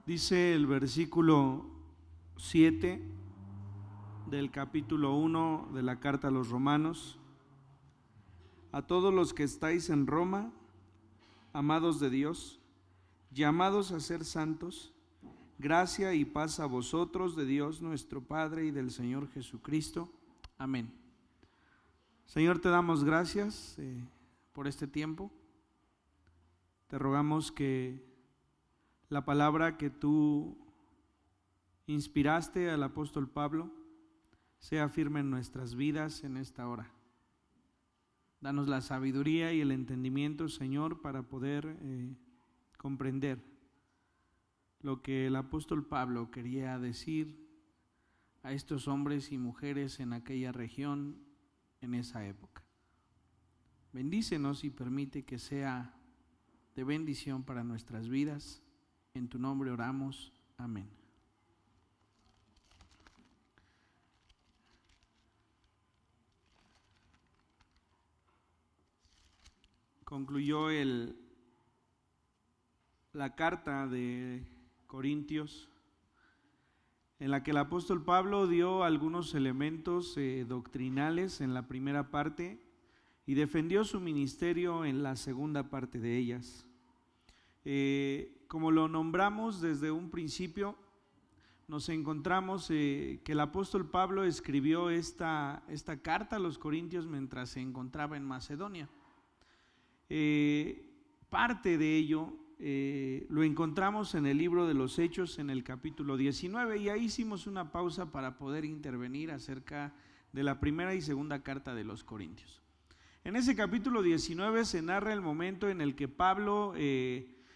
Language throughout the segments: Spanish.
Dice el versículo 7 del capítulo 1 de la carta a los Romanos: a todos los que estáis en Roma, amados de Dios, llamados a ser santos, gracia y paz a vosotros de Dios nuestro Padre y del Señor Jesucristo. Amén. Señor, te damos gracias por este tiempo. Te rogamos que la palabra que tú inspiraste al apóstol Pablo sea firme en nuestras vidas en esta hora. Danos la sabiduría y el entendimiento, Señor, para poder comprender lo que el apóstol Pablo quería decir a estos hombres y mujeres en aquella región, en esa época. Bendícenos y permite que sea de bendición para nuestras vidas. En tu nombre oramos. Amén. Concluyó la carta de Corintios, en la que el apóstol Pablo dio algunos elementos doctrinales en la primera parte y defendió su ministerio en la segunda parte de ellas. Como lo nombramos desde un principio, nos encontramos que el apóstol Pablo escribió esta carta a los Corintios mientras se encontraba en Macedonia. Parte de ello lo encontramos en el libro de los Hechos, en el capítulo 19, y ahí hicimos una pausa para poder intervenir acerca de la primera y segunda carta de los Corintios. En ese capítulo 19 se narra el momento en el que Pablo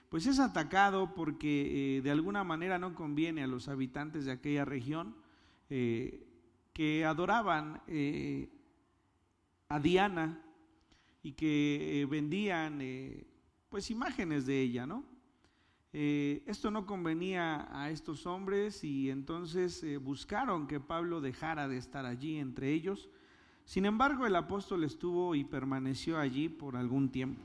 pues es atacado porque de alguna manera no conviene a los habitantes de aquella región que adoraban a Diana y que vendían pues imágenes de ella, ¿no? Esto no convenía a estos hombres y entonces buscaron que Pablo dejara de estar allí entre ellos. Sin embargo, el apóstol estuvo y permaneció allí por algún tiempo.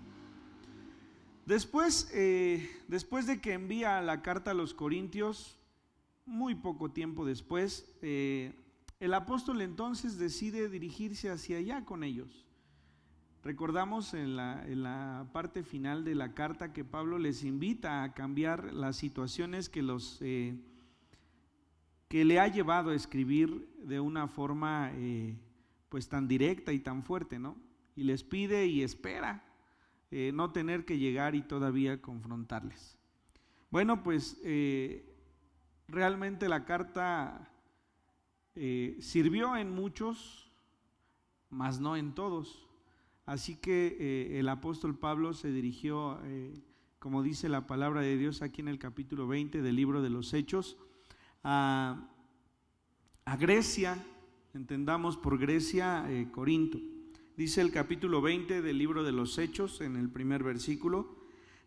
Después de que envía la carta a los Corintios, muy poco tiempo después, el apóstol entonces decide dirigirse hacia allá con ellos. Recordamos en la parte final de la carta que Pablo les invita a cambiar las situaciones que le ha llevado a escribir de una forma pues tan directa y tan fuerte, ¿no? Y les pide y espera no tener que llegar y todavía confrontarles. Bueno, pues realmente la carta sirvió en muchos, mas no en todos. Así que el apóstol Pablo se dirigió, como dice la palabra de Dios aquí en el capítulo 20 del libro de los Hechos, a Grecia. Entendamos por Grecia Corinto. Dice el capítulo 20 del libro de los Hechos en el primer versículo: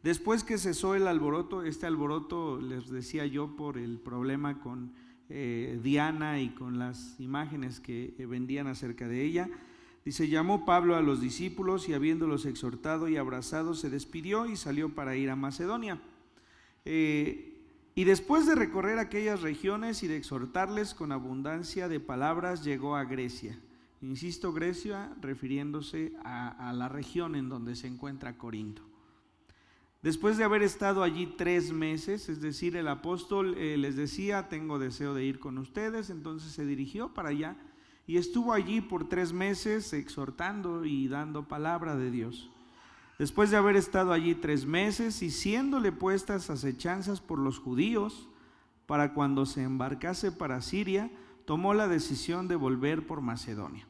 después que cesó el alboroto, este alboroto les decía yo por el problema con Diana y con las imágenes que vendían acerca de ella. Dice: llamó Pablo a los discípulos y habiéndolos exhortado y abrazado se despidió y salió para ir a Macedonia. Y después de recorrer aquellas regiones y de exhortarles con abundancia de palabras, llegó a Grecia. Insisto, Grecia refiriéndose a la región en donde se encuentra Corinto. Después de haber estado allí 3 meses, es decir, el apóstol les decía: tengo deseo de ir con ustedes, entonces se dirigió para allá y estuvo allí por 3 meses exhortando y dando palabra de Dios. Después de haber estado allí 3 meses y siéndole puestas acechanzas por los judíos para cuando se embarcase para Siria, tomó la decisión de volver por Macedonia.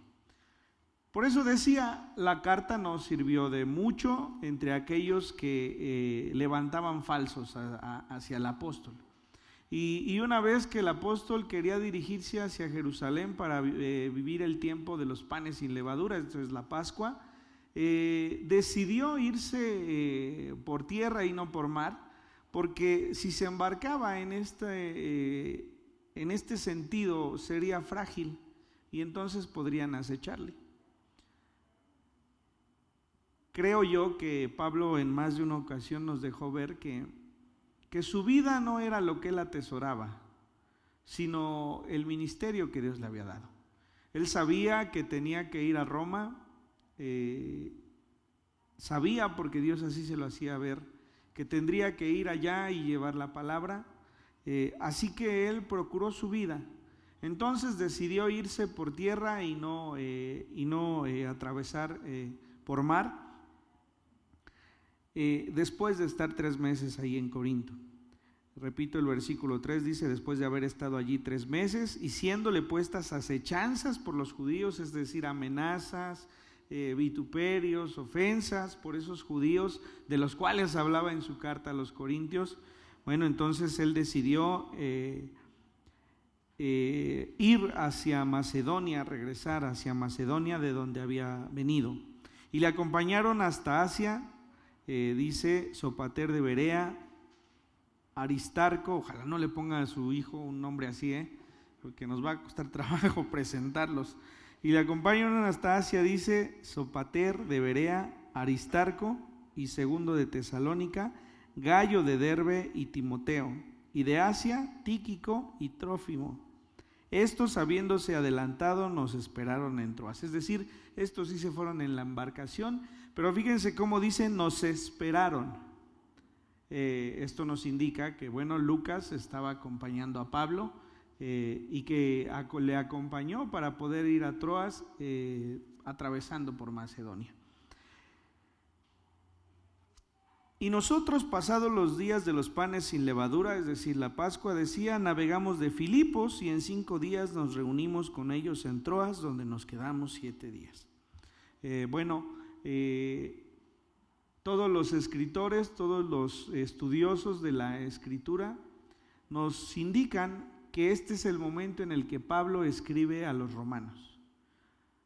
Por eso decía, la carta no sirvió de mucho entre aquellos que levantaban falsos hacia el apóstol. Y una vez que el apóstol quería dirigirse hacia Jerusalén para vivir el tiempo de los panes sin levadura, esto es la Pascua, decidió irse por tierra y no por mar, porque si se embarcaba en este sentido sería frágil y entonces podrían acecharle. Creo yo que Pablo en más de una ocasión nos dejó ver que que su vida no era lo que él atesoraba, sino el ministerio que Dios le había dado. Él sabía que tenía que ir a Roma, sabía, porque Dios así se lo hacía ver, que tendría que ir allá y llevar la palabra, así que él procuró su vida. Entonces decidió irse por tierra y no atravesar por mar, después de estar 3 meses ahí en Corinto. Repito, el versículo 3 dice: después de haber estado allí 3 meses y siéndole puestas acechanzas por los judíos, es decir, amenazas, vituperios, ofensas por esos judíos de los cuales hablaba en su carta a los Corintios. Bueno, entonces él decidió ir hacia Macedonia, regresar hacia Macedonia de donde había venido. Y le acompañaron hasta Asia, dice Sopater de Berea, Aristarco, ojalá no le ponga a su hijo un nombre así, porque nos va a costar trabajo presentarlos. Y le acompañaron hasta Asia, dice Sopater de Berea, Aristarco y Segundo de Tesalónica, Gayo de Derbe y Timoteo, y de Asia Tíquico y Trófimo. Estos, habiéndose adelantado, nos esperaron en Troas. Es decir, estos sí se fueron en la embarcación, pero fíjense cómo dice: nos esperaron. Esto nos indica que, bueno, Lucas estaba acompañando a Pablo y que le acompañó para poder ir a Troas, atravesando por Macedonia. Y nosotros, pasados los días de los panes sin levadura, es decir, la Pascua, decía, navegamos de Filipos y en 5 días nos reunimos con ellos en Troas, donde nos quedamos 7 días. Todos los escritores, todos los estudiosos de la Escritura nos indican que este es el momento en el que Pablo escribe a los romanos.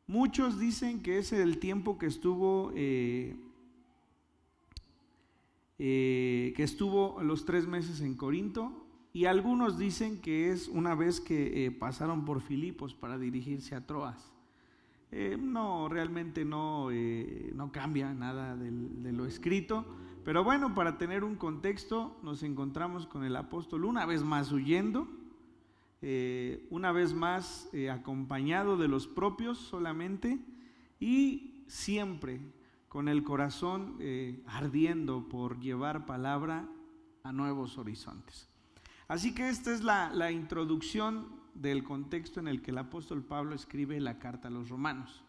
Muchos dicen que es el tiempo que estuvo los 3 meses en Corinto, y algunos dicen que es una vez que pasaron por Filipos para dirigirse a Troas. No, realmente no cambia nada de lo escrito, pero bueno, para tener un contexto, nos encontramos con el apóstol una vez más huyendo, una vez más acompañado de los propios solamente, y siempre con el corazón ardiendo por llevar palabra a nuevos horizontes. Así que esta es la introducción del contexto en el que el apóstol Pablo escribe la carta a los romanos.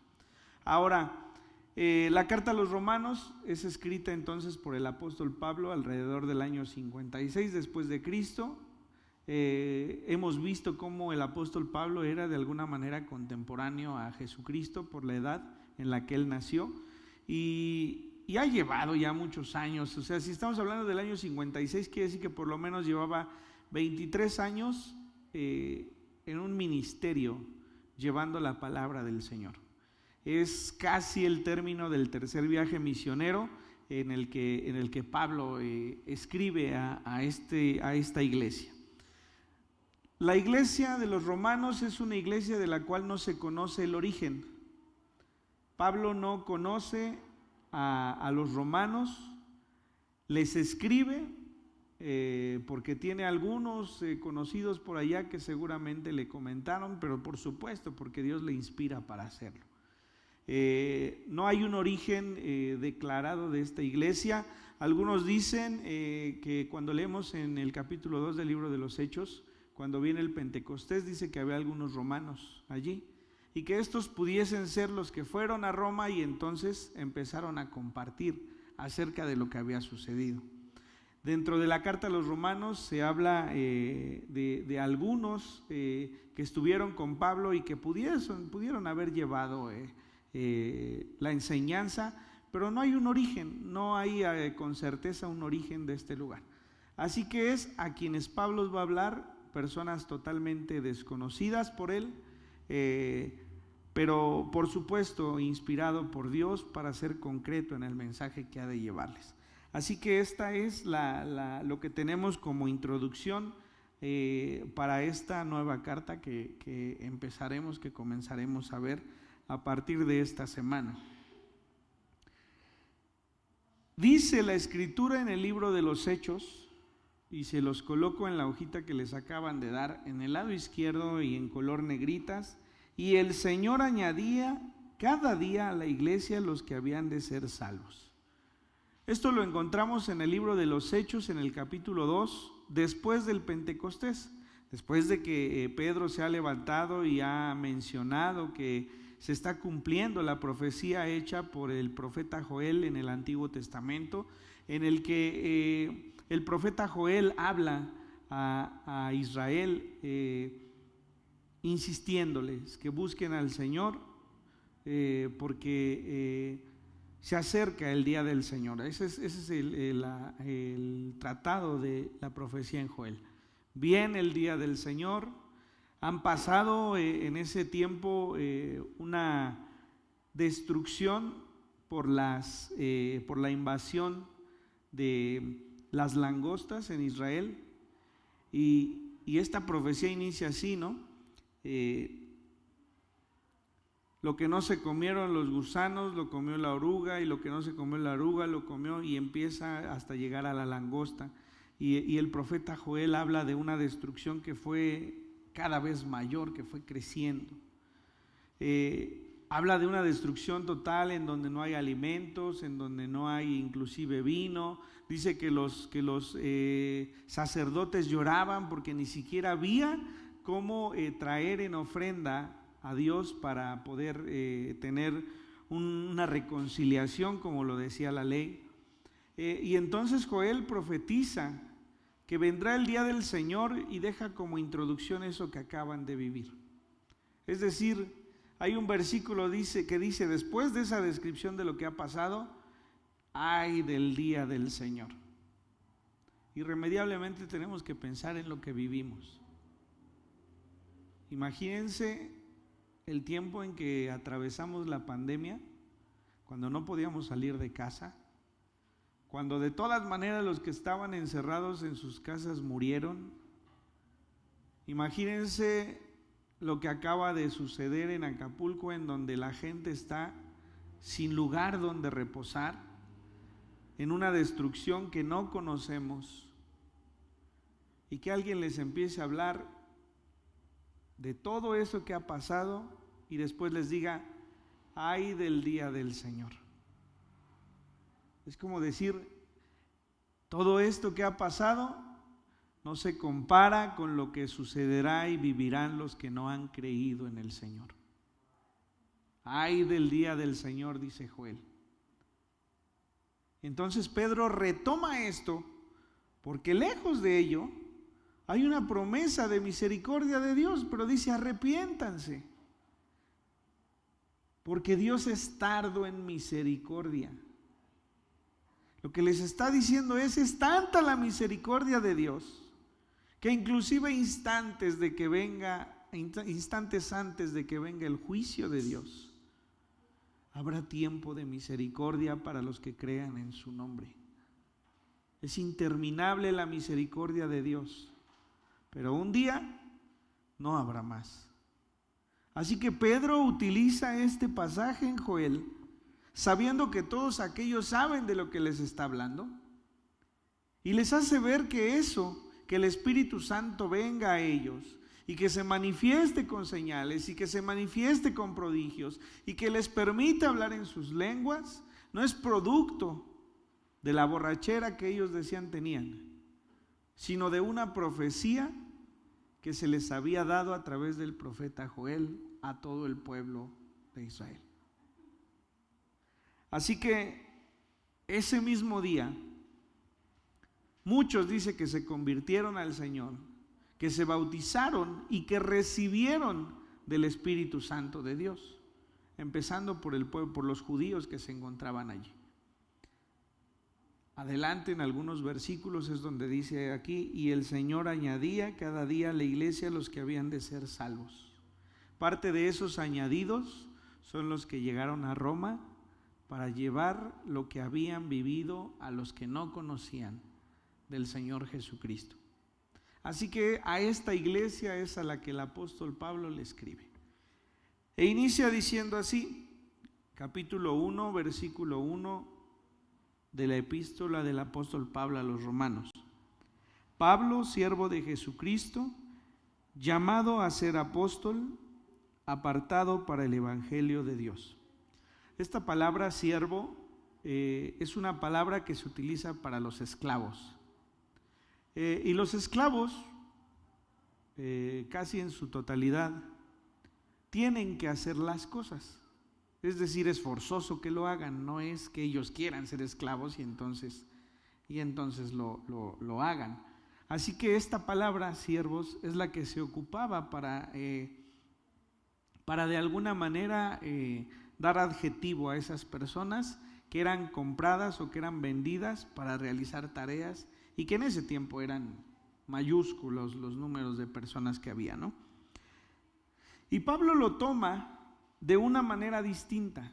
Ahora, la carta a los romanos es escrita entonces por el apóstol Pablo alrededor del año 56 después de Cristo. Hemos visto cómo el apóstol Pablo era de alguna manera contemporáneo a Jesucristo por la edad en la que él nació, y ha llevado ya muchos años. O sea, si estamos hablando del año 56, quiere decir que por lo menos llevaba 23 años en un ministerio llevando la palabra del Señor. Es casi el término del tercer viaje misionero en el que Pablo escribe a esta iglesia. La iglesia de los romanos es una iglesia de la cual no se conoce el origen. Pablo no conoce a los romanos, les escribe porque tiene algunos conocidos por allá que seguramente le comentaron, pero por supuesto porque Dios le inspira para hacerlo. No hay un origen declarado de esta iglesia. Algunos dicen que cuando leemos en el capítulo 2 del libro de los Hechos, cuando viene el Pentecostés, dice que había algunos romanos allí y que estos pudiesen ser los que fueron a Roma y entonces empezaron a compartir acerca de lo que había sucedido. Dentro de la carta a los romanos se habla de algunos que estuvieron con Pablo y que pudieron haber llevado la enseñanza, pero no hay un origen, no hay con certeza un origen de este lugar. Así que es a quienes Pablo va a hablar, personas totalmente desconocidas por él, pero por supuesto inspirado por Dios para ser concreto en el mensaje que ha de llevarles. Así que esta es lo que tenemos como introducción para esta nueva carta que comenzaremos a ver a partir de esta semana. Dice la Escritura en el libro de los Hechos, y se los coloco en la hojita que les acaban de dar, en el lado izquierdo y en color negritas. Y el Señor añadía cada día a la iglesia los que habían de ser salvos. Esto lo encontramos en el libro de los Hechos, en el capítulo 2, después del Pentecostés, después de que Pedro se ha levantado y ha mencionado que se está cumpliendo la profecía hecha por el profeta Joel en el Antiguo Testamento, en el que el profeta Joel habla a Israel insistiéndoles que busquen al Señor porque se acerca el día del Señor. Ese es el tratado de la profecía en Joel. Viene el día del Señor. Han pasado en ese tiempo una destrucción por la invasión de las langostas en Israel, y esta profecía inicia así, ¿no? Lo que no se comieron los gusanos lo comió la oruga, y lo que no se comió la oruga lo comió, y empieza hasta llegar a la langosta. Y el profeta Joel habla de una destrucción que fue cada vez mayor, que fue creciendo. Habla de una destrucción total en donde no hay alimentos, en donde no hay inclusive vino. Dice que los sacerdotes lloraban porque ni siquiera había cómo traer en ofrenda a Dios para poder tener una reconciliación, como lo decía la ley. Y entonces Joel profetiza que vendrá el día del Señor y deja como introducción eso que acaban de vivir. Es decir, hay un versículo que dice, después de esa descripción de lo que ha pasado, ay del día del Señor. Irremediablemente tenemos que pensar en lo que vivimos. Imagínense el tiempo en que atravesamos la pandemia, cuando no podíamos salir de casa, cuando de todas maneras los que estaban encerrados en sus casas murieron. Imagínense lo que acaba de suceder en Acapulco, en donde la gente está sin lugar donde reposar, en una destrucción que no conocemos, y que alguien les empiece a hablar de todo eso que ha pasado y después les diga, ay del día del Señor. Es como decir, todo esto que ha pasado no se compara con lo que sucederá y vivirán los que no han creído en el Señor. Ay del día del Señor, dice Joel. Entonces Pedro retoma esto, porque lejos de ello hay una promesa de misericordia de Dios, pero dice arrepiéntanse, porque Dios es tardo en misericordia. Lo que les está diciendo es tanta la misericordia de Dios, que inclusive instantes antes de que venga el juicio de Dios, habrá tiempo de misericordia para los que crean en su nombre. Es interminable la misericordia de Dios, pero un día no habrá más. Así que Pedro utiliza este pasaje en Joel, sabiendo que todos aquellos saben de lo que les está hablando, y les hace ver que que el Espíritu Santo venga a ellos y que se manifieste con señales y que se manifieste con prodigios y que les permita hablar en sus lenguas, no es producto de la borrachera que ellos decían tenían, sino de una profecía que se les había dado a través del profeta Joel a todo el pueblo de Israel. Así que ese mismo día, muchos dice que se convirtieron al Señor, que se bautizaron y que recibieron del Espíritu Santo de Dios, empezando por el pueblo, por los judíos que se encontraban allí. Adelante en algunos versículos es donde dice aquí, y el Señor añadía cada día a la iglesia los que habían de ser salvos. Parte de esos añadidos son los que llegaron a Roma para llevar lo que habían vivido a los que no conocían del Señor Jesucristo. Así que a esta iglesia es a la que el apóstol Pablo le escribe. E inicia diciendo así, capítulo 1, versículo 1 de la epístola del apóstol Pablo a los romanos. Pablo, siervo de Jesucristo, llamado a ser apóstol, apartado para el evangelio de Dios. Esta palabra siervo es una palabra que se utiliza para los esclavos. Y los esclavos, casi en su totalidad, tienen que hacer las cosas. Es decir, es forzoso que lo hagan, no es que ellos quieran ser esclavos y entonces lo hagan. Así que esta palabra, siervos, es la que se ocupaba para de alguna manera dar adjetivo a esas personas que eran compradas o que eran vendidas para realizar tareas y que en ese tiempo eran mayúsculos los números de personas que había, ¿no? Y Pablo lo toma de una manera distinta.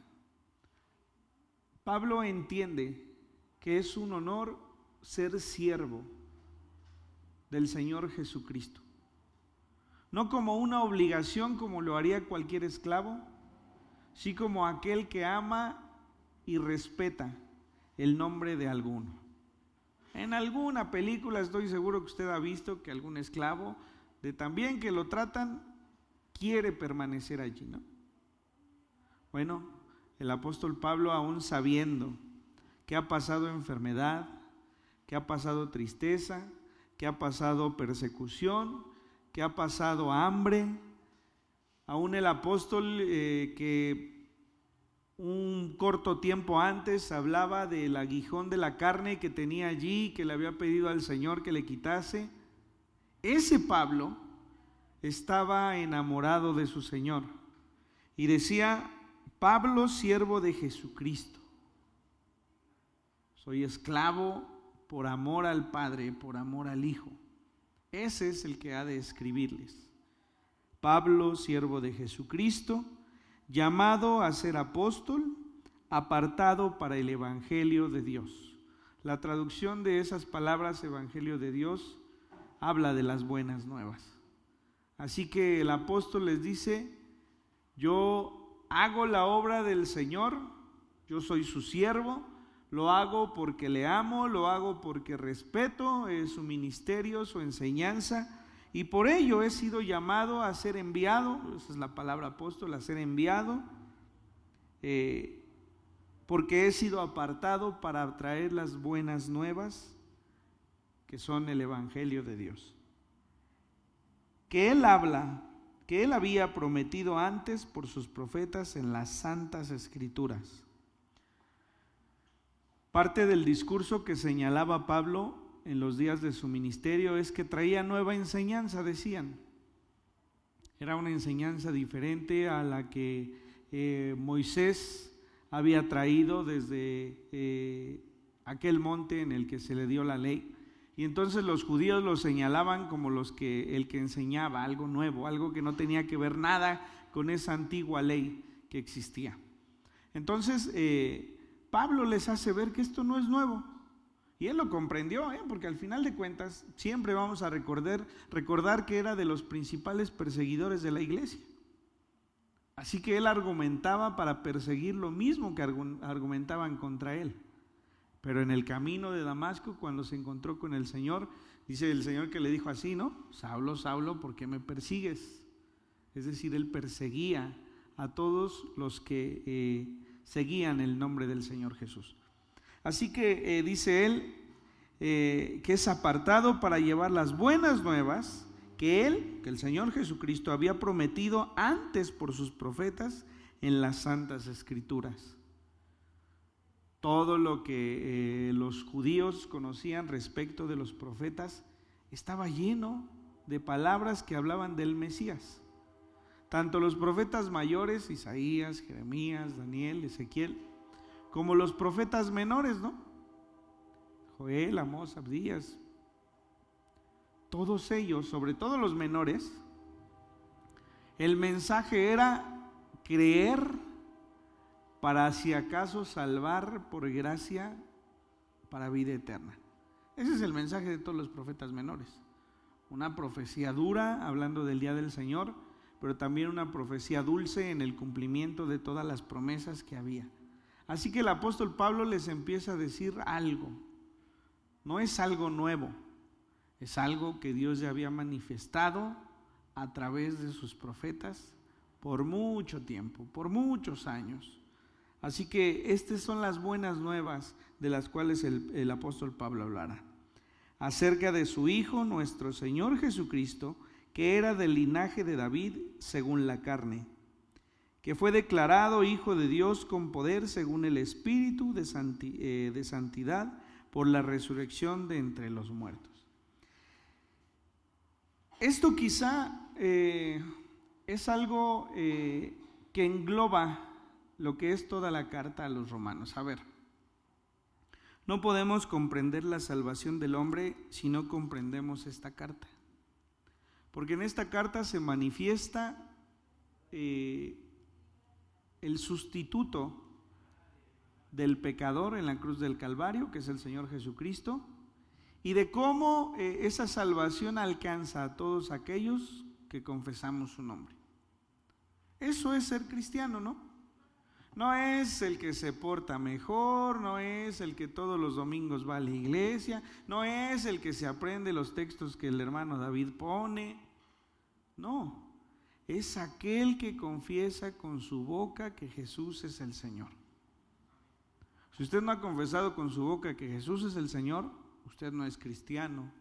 Pablo entiende que es un honor ser siervo del Señor Jesucristo. No como una obligación como lo haría cualquier esclavo, sí como aquel que ama y respeta el nombre de alguno. En alguna película estoy seguro que usted ha visto que algún esclavo, de tan bien que lo tratan, quiere permanecer allí, ¿no? Bueno, el apóstol Pablo, aún sabiendo que ha pasado enfermedad, que ha pasado tristeza, que ha pasado persecución, que ha pasado hambre, aún el apóstol que un corto tiempo antes hablaba del aguijón de la carne que tenía allí, que le había pedido al Señor que le quitase, ese Pablo estaba enamorado de su Señor y decía: Pablo, siervo de Jesucristo, soy esclavo por amor al Padre, por amor al Hijo. Ese es el que ha de escribirles. Pablo, siervo de Jesucristo, llamado a ser apóstol, apartado para el evangelio de Dios. La traducción de esas palabras, evangelio de Dios, habla de las buenas nuevas. Así que el apóstol les dice: yo hago la obra del Señor, yo soy su siervo, lo hago porque le amo, lo hago porque respeto su ministerio, su enseñanza, y por ello he sido llamado a ser enviado. Esa es la palabra apóstol, a ser enviado, porque he sido apartado para traer las buenas nuevas, que son el evangelio de Dios, que él había prometido antes por sus profetas en las santas escrituras. Parte del discurso que señalaba Pablo en los días de su ministerio es que traía nueva enseñanza, decían. Era una enseñanza diferente a la que Moisés había traído desde aquel monte en el que se le dio la ley. Y entonces los judíos lo señalaban como el que enseñaba algo nuevo, algo que no tenía que ver nada con esa antigua ley que existía. Entonces Pablo les hace ver que esto no es nuevo. Y él lo comprendió, porque al final de cuentas siempre vamos a recordar que era de los principales perseguidores de la iglesia. Así que él argumentaba para perseguir lo mismo que argumentaban contra él. Pero en el camino de Damasco, cuando se encontró con el Señor, dice el Señor que le dijo así, ¿no? Saulo, Saulo, ¿por qué me persigues? Es decir, él perseguía a todos los que seguían el nombre del Señor Jesús. Así que dice él que es apartado para llevar las buenas nuevas que el Señor Jesucristo había prometido antes por sus profetas en las santas escrituras. Todo lo que los judíos conocían respecto de los profetas estaba lleno de palabras que hablaban del Mesías. Tanto los profetas mayores, Isaías, Jeremías, Daniel, Ezequiel, como los profetas menores, ¿no? Joel, Amós, Abdías. Todos ellos, sobre todo los menores, el mensaje era creer para si acaso salvar por gracia para vida eterna. Ese es el mensaje de todos los profetas menores. Una profecía dura hablando del día del Señor, pero también una profecía dulce en el cumplimiento de todas las promesas que había. Así que el apóstol Pablo les empieza a decir algo. No es algo nuevo, Es algo que Dios ya había manifestado a través de sus profetas por mucho tiempo, por muchos años. Así que estas son las buenas nuevas de las cuales el apóstol Pablo hablará. Acerca de su Hijo, nuestro Señor Jesucristo, que era del linaje de David según la carne, que fue declarado Hijo de Dios con poder según el Espíritu de santidad por la resurrección de entre los muertos. Esto quizá es algo que engloba lo que es toda la carta a los romanos. A ver, no podemos comprender la salvación del hombre si no comprendemos esta carta. Porque en esta carta se manifiesta el sustituto del pecador en la cruz del Calvario, que es el Señor Jesucristo, y de cómo esa salvación alcanza a todos aquellos que confesamos su nombre. Eso es ser cristiano, ¿no? No es el que se porta mejor, no es el que todos los domingos va a la iglesia, no es el que se aprende los textos que el hermano David pone. No, es aquel que confiesa con su boca que Jesús es el Señor. Si usted no ha confesado con su boca que Jesús es el Señor, usted no es cristiano.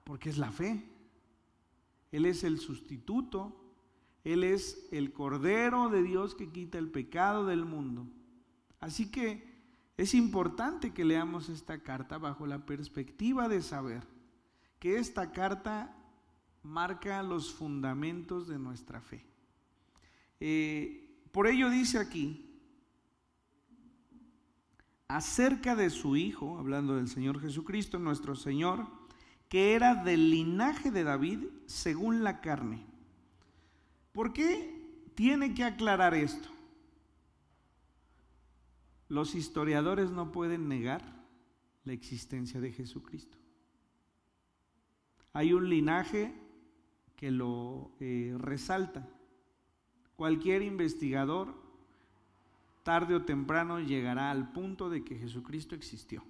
Porque es la fe. Él es el sustituto. Él es el Cordero de Dios que quita el pecado del mundo. Así que es importante que leamos esta carta bajo la perspectiva de saber que esta carta marca los fundamentos de nuestra fe. Por ello dice aquí, acerca de su Hijo, hablando del Señor Jesucristo, nuestro Señor, que era del linaje de David según la carne. ¿Por qué tiene que aclarar esto? Los historiadores no pueden negar la existencia de Jesucristo. Hay un linaje que lo resalta. Cualquier investigador, tarde o temprano, llegará al punto de que Jesucristo existió.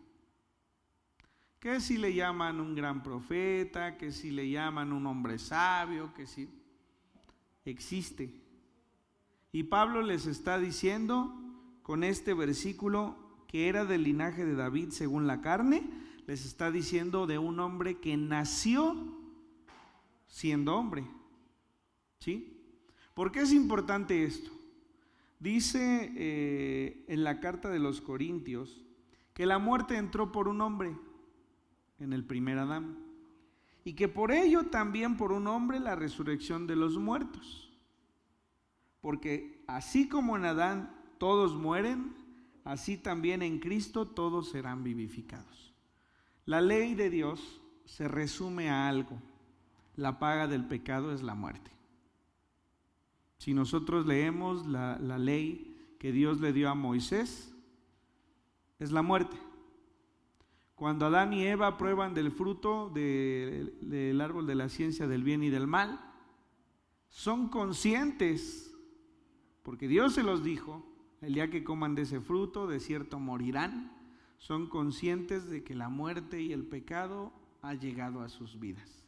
Que si le llaman un gran profeta, que si le llaman un hombre sabio, que si existe. Y Pablo les está diciendo con este versículo que era del linaje de David según la carne, les está diciendo de un hombre que nació siendo hombre. ¿Sí? ¿Por qué es importante esto? Dice en la carta de los Corintios que la muerte entró por un hombre, en el primer Adán, y que por ello también por un hombre la resurrección de los muertos. Porque así como en Adán todos mueren, así también en Cristo todos serán vivificados. La ley de Dios se resume a algo: la paga del pecado es la muerte. Si nosotros leemos la ley que Dios le dio a Moisés, es la muerte. Cuando Adán y Eva prueban del fruto del árbol de la ciencia del bien y del mal, son conscientes, porque Dios se los dijo, el día que coman de ese fruto, de cierto morirán. Son conscientes de que la muerte y el pecado ha llegado a sus vidas.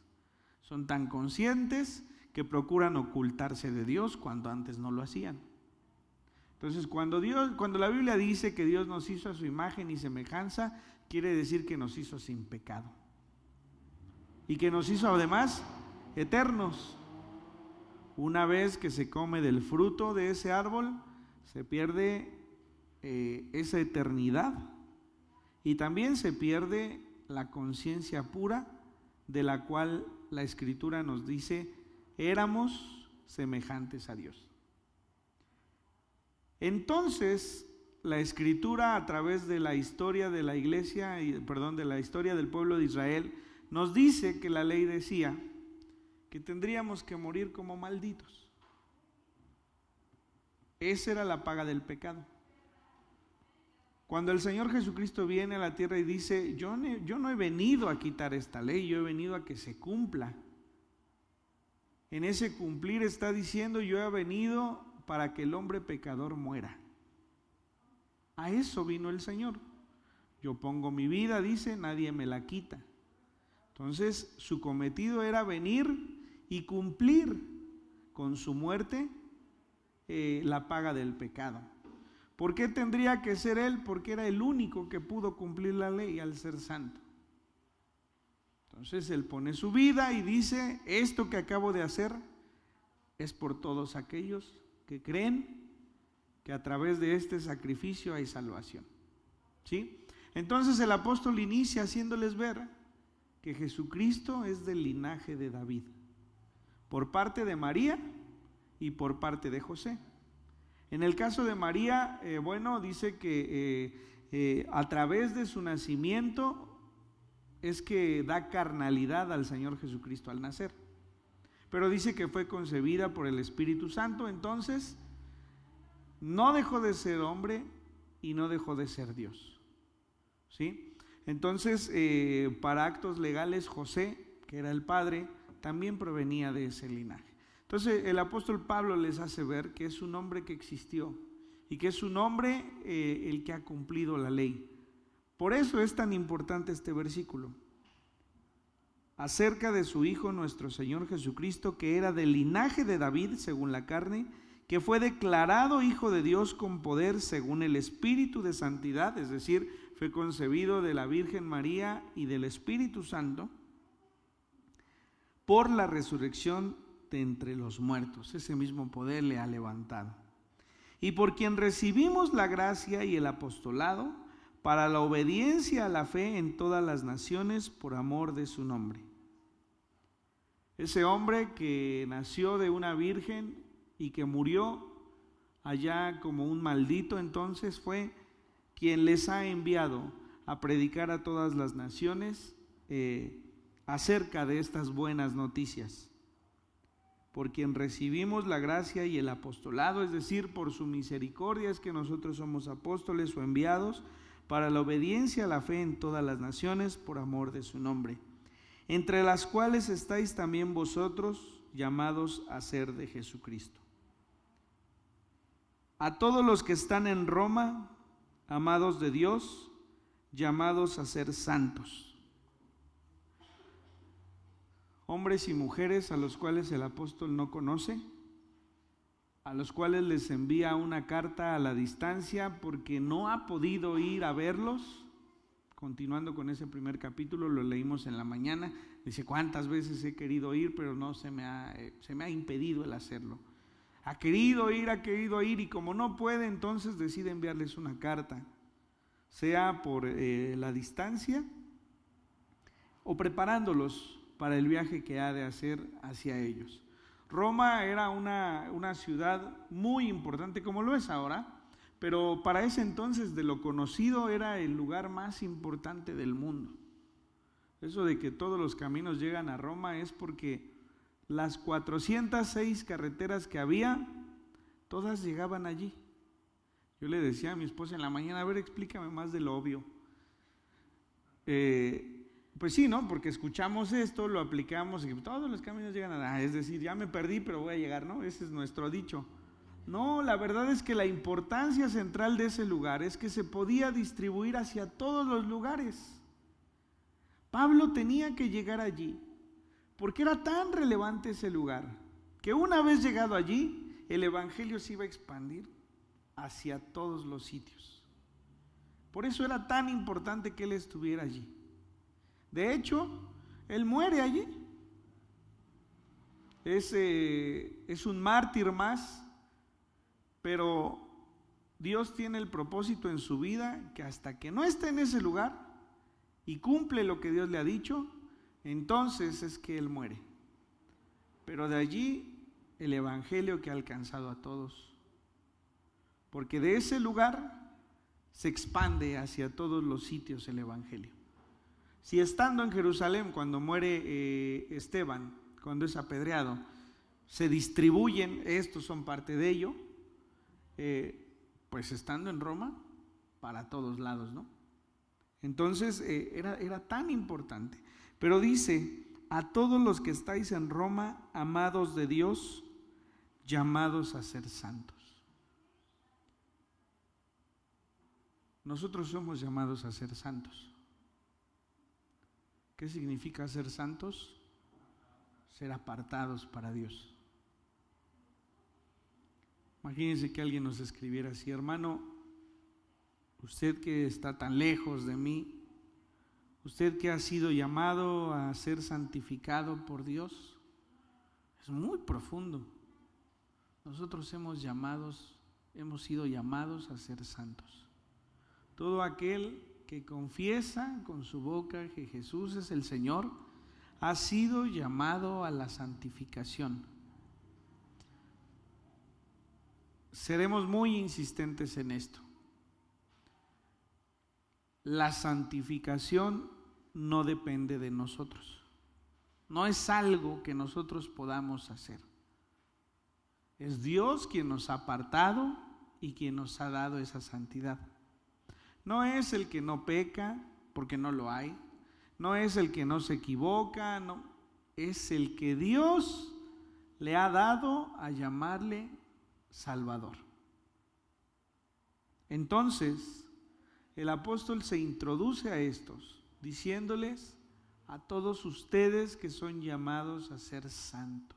Son tan conscientes que procuran ocultarse de Dios cuando antes no lo hacían. Entonces, cuando la Biblia dice que Dios nos hizo a su imagen y semejanza, quiere decir que nos hizo sin pecado. Y que nos hizo además eternos. Una vez que se come del fruto de ese árbol, se pierde esa eternidad. Y también se pierde la conciencia pura de la cual la Escritura nos dice éramos semejantes a Dios. Entonces, la Escritura, a través de la historia de la iglesia, de la historia del pueblo de Israel, nos dice que la ley decía que tendríamos que morir como malditos. Esa era la paga del pecado. Cuando el Señor Jesucristo viene a la tierra y dice, yo no he venido a quitar esta ley, yo he venido a que se cumpla. En ese cumplir está diciendo, yo he venido para que el hombre pecador muera. A eso vino el Señor. Yo pongo mi vida, dice, nadie me la quita. Entonces, su cometido era venir y cumplir con su muerte la paga del pecado. ¿Por qué tendría que ser él? Porque era el único que pudo cumplir la ley al ser santo. Entonces él pone su vida y dice, esto que acabo de hacer es por todos aquellos que creen que a través de este sacrificio hay salvación. ¿Sí? Entonces el apóstol inicia haciéndoles ver que Jesucristo es del linaje de David, por parte de María y por parte de José. En el caso de María, dice que a través de su nacimiento es que da carnalidad al Señor Jesucristo al nacer. Pero dice que fue concebida por el Espíritu Santo, entonces no dejó de ser hombre y no dejó de ser Dios. ¿Sí? Entonces, para actos legales, José, que era el padre, también provenía de ese linaje. Entonces el apóstol Pablo les hace ver que es un hombre que existió y que es un hombre el que ha cumplido la ley. Por eso es tan importante este versículo acerca de su Hijo nuestro Señor Jesucristo, que era del linaje de David según la carne, que fue declarado Hijo de Dios con poder según el Espíritu de santidad, es decir, fue concebido de la Virgen María y del Espíritu Santo, por la resurrección de entre los muertos. Ese mismo poder le ha levantado. Y por quien recibimos la gracia y el apostolado para la obediencia a la fe en todas las naciones por amor de su nombre. Ese hombre que nació de una virgen y que murió allá como un maldito, entonces fue quien les ha enviado a predicar a todas las naciones acerca de estas buenas noticias. Por quien recibimos la gracia y el apostolado, es decir, por su misericordia es que nosotros somos apóstoles o enviados para la obediencia a la fe en todas las naciones por amor de su nombre, entre las cuales estáis también vosotros llamados a ser de Jesucristo. A todos los que están en Roma, amados de Dios, llamados a ser santos. Hombres y mujeres a los cuales el apóstol no conoce, a los cuales les envía una carta a la distancia porque no ha podido ir a verlos. Continuando con ese primer capítulo, lo leímos en la mañana, dice cuántas veces he querido ir, pero no se me ha impedido el hacerlo. Ha querido ir y como no puede, entonces decide enviarles una carta, sea por la distancia o preparándolos para el viaje que ha de hacer hacia ellos. Roma era una ciudad muy importante, como lo es ahora, pero para ese entonces, de lo conocido, era el lugar más importante del mundo. Eso de que todos los caminos llegan a Roma es porque las 406 carreteras que había, todas llegaban allí. Yo le decía a mi esposa en la mañana, a ver, explícame más de lo obvio. Pues sí, ¿no? Porque escuchamos esto, lo aplicamos y todos los caminos llegan a... es decir, ya me perdí, pero voy a llegar, ¿no? Ese es nuestro dicho. No, la verdad es que la importancia central de ese lugar es que se podía distribuir hacia todos los lugares. Pablo tenía que llegar allí, porque era tan relevante ese lugar, que una vez llegado allí, el evangelio se iba a expandir hacia todos los sitios. Por eso era tan importante que él estuviera allí. De hecho, él muere allí. Es un mártir más, pero Dios tiene el propósito en su vida que hasta que no esté en ese lugar y cumple lo que Dios le ha dicho, entonces es que él muere. Pero de allí el evangelio que ha alcanzado a todos, porque de ese lugar se expande hacia todos los sitios el evangelio. Si estando en Jerusalén, cuando muere Esteban, cuando es apedreado, se distribuyen, estos son parte de ello, pues estando en Roma, para todos lados, ¿no? Entonces era tan importante. Pero dice, a todos los que estáis en Roma, amados de Dios, llamados a ser santos. nosotros somos llamados a ser santos. ¿Qué significa ser santos? Ser apartados para Dios. Imagínense que alguien nos escribiera así: hermano, usted que está tan lejos de mí, usted que ha sido llamado a ser santificado por Dios, es muy profundo. Nosotros hemos sido llamados a ser santos. Todo aquel que confiesa con su boca que Jesús es el Señor, ha sido llamado a la santificación. Seremos muy insistentes en esto. La santificación no depende de nosotros. No es algo que nosotros podamos hacer. Es Dios quien nos ha apartado y quien nos ha dado esa santidad. No es el que no peca, porque no lo hay. No es el que no se equivoca, no. Es el que Dios le ha dado a llamarle Salvador. Entonces, el apóstol se introduce a estos, diciéndoles a todos ustedes que son llamados a ser santos.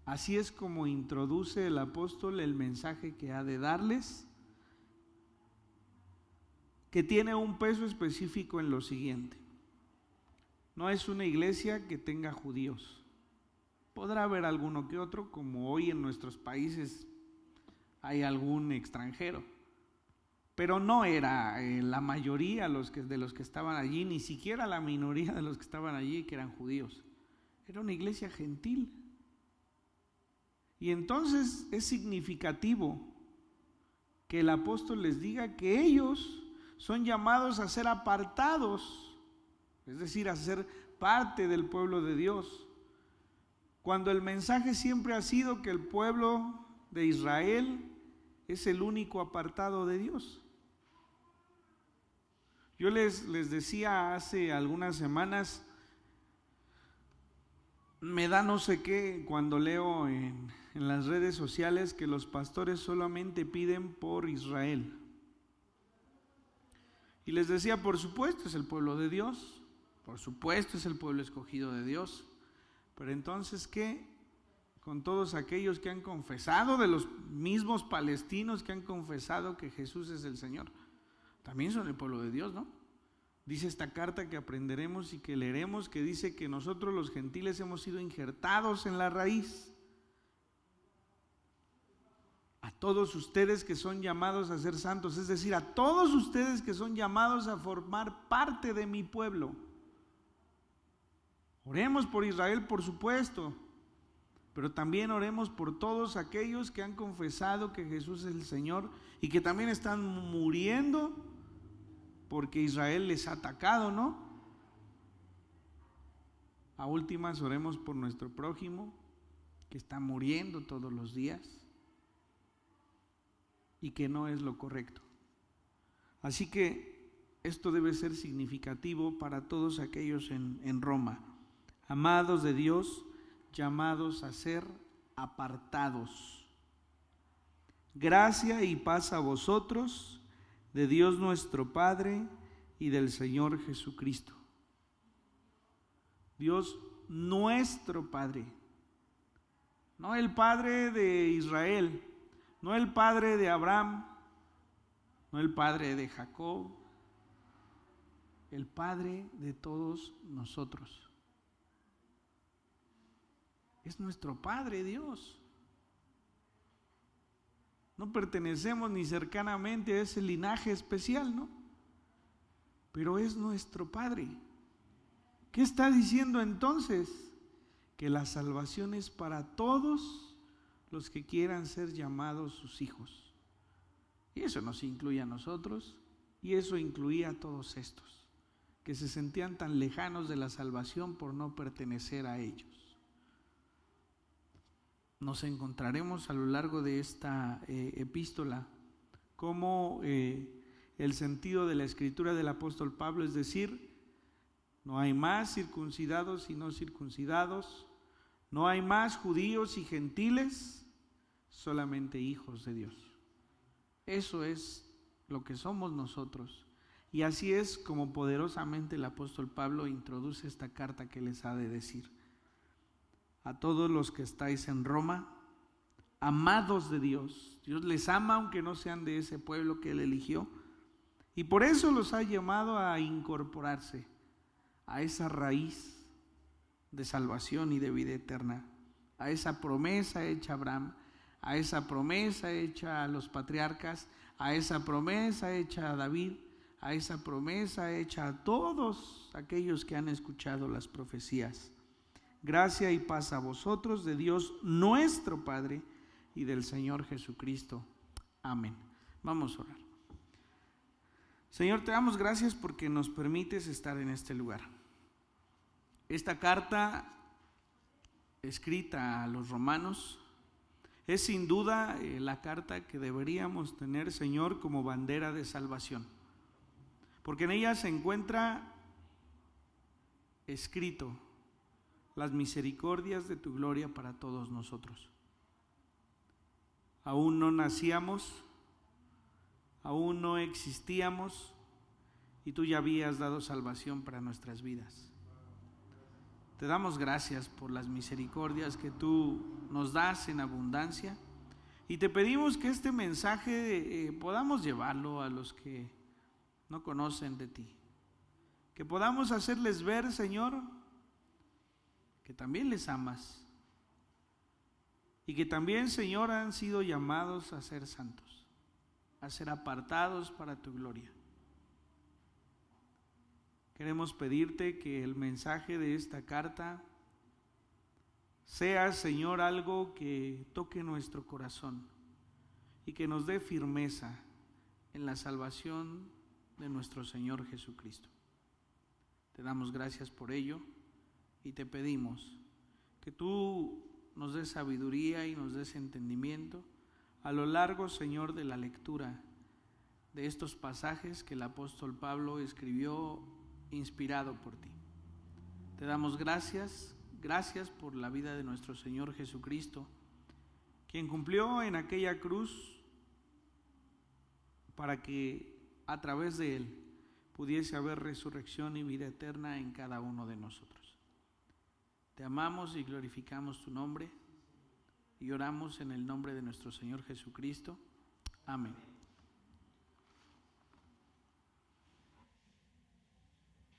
Así es como introduce el apóstol el mensaje que ha de darles, que tiene un peso específico en lo siguiente. No es una iglesia que tenga judíos. Podrá haber alguno que otro, como hoy en nuestros países hay algún extranjero, pero no era la mayoría de los que estaban allí, ni siquiera la minoría de los que estaban allí que eran judíos. Era una iglesia gentil. Y entonces es significativo que el apóstol les diga que ellos son llamados a ser apartados, es decir, a ser parte del pueblo de Dios, cuando el mensaje siempre ha sido que el pueblo de Israel es el único apartado de Dios. Yo les decía hace algunas semanas, me da no sé qué cuando leo en las redes sociales que los pastores solamente piden por Israel. Y les decía, por supuesto es el pueblo de Dios, por supuesto es el pueblo escogido de Dios, pero entonces ¿qué con todos aquellos que han confesado, de los mismos palestinos que han confesado que Jesús es el Señor? También son el pueblo de Dios, ¿no? Dice esta carta que aprenderemos y que leeremos, que dice que nosotros los gentiles hemos sido injertados en la raíz. A todos ustedes que son llamados a ser santos, es decir, a todos ustedes que son llamados a formar parte de mi pueblo. Oremos por Israel, por supuesto, pero también oremos por todos aquellos que han confesado que Jesús es el Señor y que también están muriendo porque Israel les ha atacado, ¿no? A últimas, oremos por nuestro prójimo que está muriendo todos los días y que no es lo correcto. Así que esto debe ser significativo para todos aquellos en Roma, amados de Dios, llamados a ser apartados. Gracia y paz a vosotros, de Dios nuestro Padre y del Señor Jesucristo. Dios nuestro Padre, no el Padre de Israel, no el Padre de Abraham, no el Padre de Jacob, el Padre de todos nosotros. Es nuestro Padre Dios. No pertenecemos ni cercanamente a ese linaje especial, ¿no? Pero es nuestro Padre. ¿Qué está diciendo entonces? Que la salvación es para todos los que quieran ser llamados sus hijos. Y eso nos incluye a nosotros, y eso incluía a todos estos, que se sentían tan lejanos de la salvación por no pertenecer a ellos. Nos encontraremos a lo largo de esta epístola como el sentido de la escritura del apóstol Pablo, es decir, no hay más circuncidados y no circuncidados, no hay más judíos y gentiles, solamente hijos de Dios. Eso es lo que somos nosotros. Y así es como poderosamente el apóstol Pablo introduce esta carta que les ha de decir. A todos los que estáis en Roma, amados de Dios. Dios les ama aunque no sean de ese pueblo que Él eligió. Y por eso los ha llamado a incorporarse a esa raíz de salvación y de vida eterna, a esa promesa hecha a Abraham, a esa promesa hecha a los patriarcas, a esa promesa hecha a David, a esa promesa hecha a todos aquellos que han escuchado las profecías. Gracia y paz a vosotros de Dios nuestro Padre y del Señor Jesucristo. Amén. Vamos a orar. Señor, te damos gracias porque nos permites estar en este lugar. Esta carta escrita a los romanos es sin duda la carta que deberíamos tener, Señor, como bandera de salvación, porque en ella se encuentra escrito las misericordias de tu gloria para todos nosotros. Aún no nacíamos, aún no existíamos, y tú ya habías dado salvación para nuestras vidas. Te damos gracias por las misericordias que tú nos das en abundancia, y te pedimos que este mensaje podamos llevarlo a los que no conocen de ti, que podamos hacerles ver, Señor, que también les amas y que también, Señor, han sido llamados a ser santos, a ser apartados para tu gloria. Queremos pedirte que el mensaje de esta carta sea, Señor, algo que toque nuestro corazón y que nos dé firmeza en la salvación de nuestro Señor Jesucristo. Te damos gracias por ello y te pedimos que tú nos des sabiduría y nos des entendimiento a lo largo, Señor, de la lectura de estos pasajes que el apóstol Pablo escribió inspirado por ti. Te damos gracias por la vida de nuestro Señor Jesucristo, quien cumplió en aquella cruz para que a través de Él pudiese haber resurrección y vida eterna en cada uno de nosotros. Te amamos y glorificamos tu nombre y oramos en el nombre de nuestro Señor Jesucristo. Amén.